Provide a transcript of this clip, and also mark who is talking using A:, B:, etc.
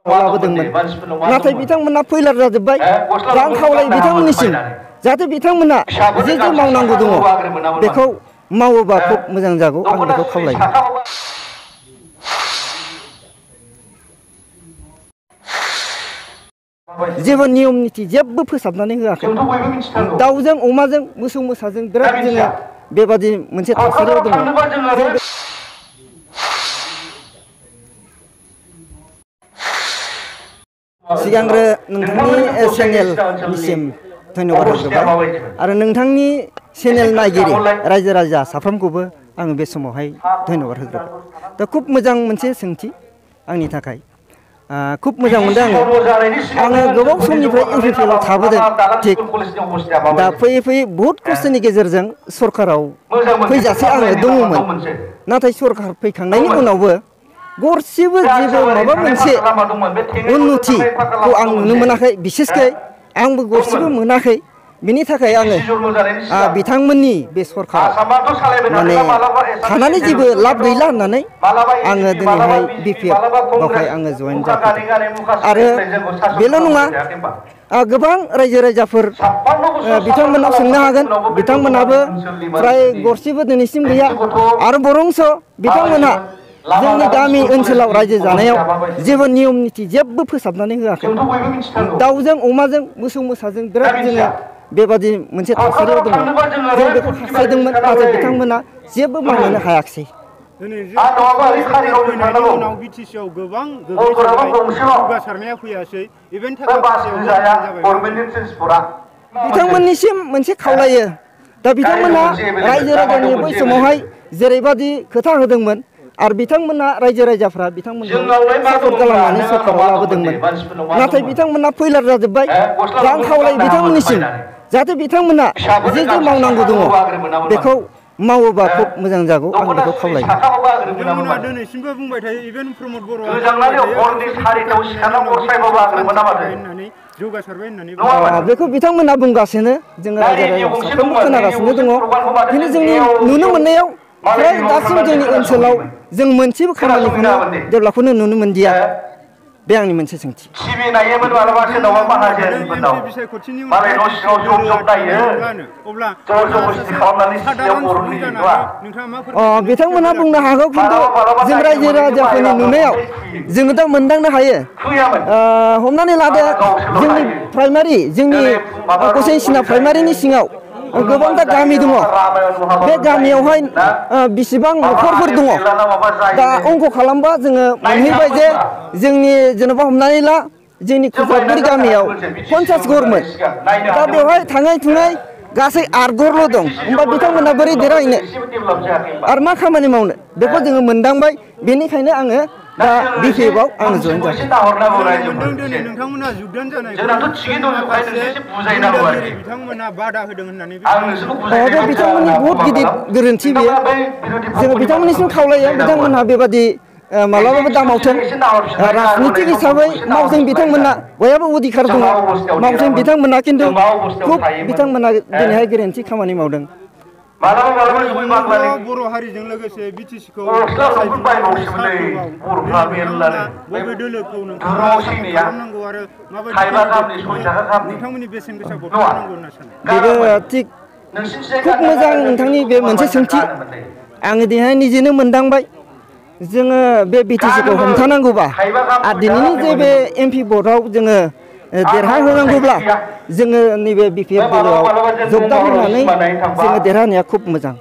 A: लाबोदोंमोन नाथाय बिथांमोना फैलार जाजोब्बाय आं खावलायो बिथांमोननिसिम जाहाथे बिथांमोना जे मावनांगौ दङ बेखौ मावोबा खुब मोजां जागौ आं बेखौ खावलायो जेबो नियम निति जेबो फोसाबनानै होआखै दाउजों अमाजों मोसौ मोसाजों बिराद जोङो बेबादि मोनसे थासारियाव दङ सिगांग्रो नोंथांनि चेनेलनिसिम धन्यबाद होग्रोबाय आरो नोंथांनि चेनेल नायगिरि रायजो राजा साफ्रोमखौबो आङो बे समावहाय धन्यबाद होग्रोबाय दा खुब मोजां मोनसे सोंथि आंनि थाखाय खुब मोजां मोनदों आङो गोबाव समनिफ्राय इउपिपिएल आव थाबोदों थिग दा फैयै फैयै बहुद खस्थ'नि गेजेरजों सरकाराव फैजासे आङो दङमोन नाथाय सरकार फैखांनायनि उनावबो गरसेबो जेबो माबा मोनसे उन्नतिखौ आं नुनो मोनाखै बिसेसकै आंबो गरसेबो मोनाखै बिनि थाखाय आङो बिथांमोननि बे सरकाराव माने थानानै जेबो लाब गैला होननानै आङो दिनैहाय बिपिएफ बावहाय आङो जयेन जाफैदों आरो बेल' नङा गोबां रायजो राजाफोर बिथांमोनाव सोंनो हागोन बिथांमोनाबो फ्राय गरसेबो दिनैसिम गैया आरो बरंस बिथांमोना जोंनि गामि ओनसोलाव रायजो जानायाव जेबो नियम निति जेबो फोसाबनानै होआखै दाउजों अमाजों मोसौ मोसाजों बिराद जोङो बेबादि मोनसे थासारियाव दङ जों बेखौ हास्थायदोंमोन नाथाय बिथांमोना जेबो मावनो हायाखै बिथांमोननिसिम मोनसे खावलायो दा बिथांमोना रायजो राजानि बै समावहाय जेरैबादि खोथा होदोंमोन आरो बिथांमोना रायजो राजाफ्रा बिथांमोनखौ सापर्ट खालामनानै सरकाराव लाबोदोंमोन नाथाय बिथांमोना फैलार जाजोब्बाय आं खावलायो बिथांमोननिसिम जाहाथे बिथांमोना जे मावनांगौ दङ बेखौ मावोबा खुब मोजां जागौ आं बेखौ खावलायो
B: दिनैसिमबो बुंबाय थायो इभेन प्रमद बर'आ
A: बेखौ बिथांमोना बुंगासिनो जोङो रायजो राजा साफ्रोमबो खोनागासिनो दङ खिन्थु जोंनि नुनो मोननायाव फ्राय दासिम जोंनि ओनसोलाव जों मोनसेबो खामानिखौनो डेभेलपखौनो नुनो मोनदिया बे आंनि मोनसे सोंथि बिथांमोनहा बुंनो हागौ खिन्थु जों रायजो राजाफोरनि नुनायाव जोङो दा मोनदांनो हायो हमनानै लादो जोंनि प्राइमारि जोंनि गसाइसिना प्राइमारिनि सिङाव गोबांथा गामि दङ बे गामियावहाय बेसेबां न'खरफोर दङ दा अंक खालामबा जोङो मोनहैबाय जे जोंनि जेनेबा हमनानै ला जोंनि खुजाबुरि गामियाव 50 घरमोन दा बेवहाय थाङै थुङै गासै 8 घरल' दं होमबा बिथांमोना बोरै देरहायनो आरो मा खामानि मावनो बेखौ जोङो मोनदांबाय बेनिखायनो आङो दा बिपिएफआव आङो जयेन जाबाय
B: नोंथांमोना जुगदान जानाय बिथांमोना बादा होदों होननानै
A: बे बिथांमोननि बहुत गिदिर गोरोन्थि बेयो जोङो बिथांमोननिसिम खावलायो बिथांमोनहा बेबादि मालाबाबो दामावथों राजनितिक हिसाबै मावथों बिथांमोना बयहाबो अधिकार दङ मावथों बिथांमोना खिन्थु खुब बिथांमोना दिनैहाय गोरोन्थि खामानि मावदों
B: बर' हारिजों लोगोसे बिटिसिखौ बबे दोलोखौ खालामनांगौ आरो माबायदि नोंथांमोननि बेसेन गोसा भट होनांगौ होनना सानो
A: बेबो थिग खुब मोजां नोंथांनि बे मोनसे सोंथि आङो दिनैहाय निजेनो मोनदांबाय जोङो बे बिटिसिखौ हमथानांगौबा आरो दिनैनि जे बे एमपि भटआव जोङो देरहाहोनांगौब्ला जोङो नैबे बिपिएफ दोलोआव जगदान होनानै जोङो देरहानाया खुब मोजां